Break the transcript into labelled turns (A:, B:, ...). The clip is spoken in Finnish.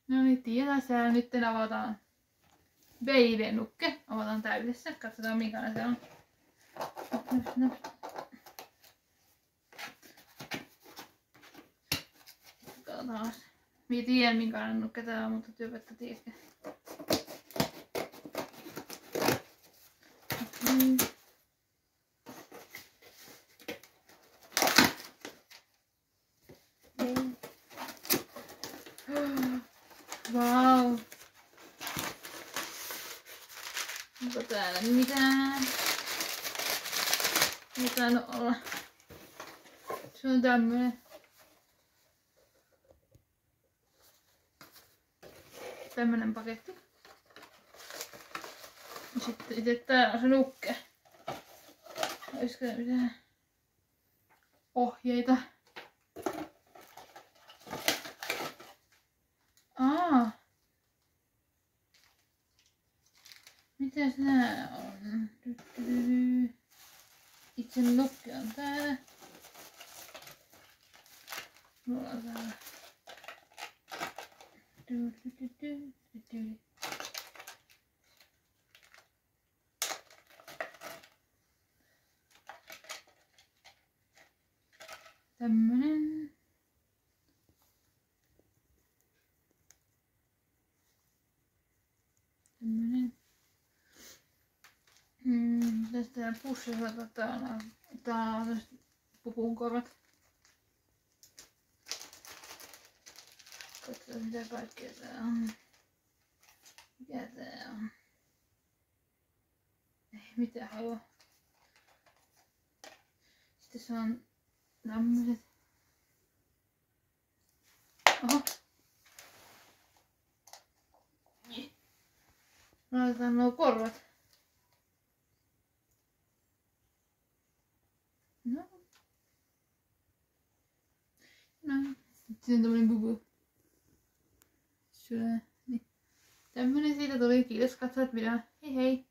A: No niin, tiedä nyt avataan BIV-nukke. Avataan tää yhdessä. Katsotaan minkälainen se on. Katsotaan. Mie tiedän minkälainen nukke tää on, mutta työpettä tiedätkö. Vau. Onko täällä mitään? Ei tainnut olla. Se on tämmönen. Tämmönen paketti. Sitten itse täällä on se nukke. Olisiko mitään ohjeita? Mitäs nää on? Itse nukke on täällä. Mulla on täällä. Tämmönen. Tämmönen. Tästä pussissa tää on pupunkorvat. Katsotaan mitä kaikkea tää on. Mikä tää on? Ei mitään halua. Sitten se on tämmöset. Oho. Laitetaan nuo korvat. No. Sitten on tämmönen bubu. Niin. Tämmönen siitä tuli. Kiitos katsojat videon. Hei hei!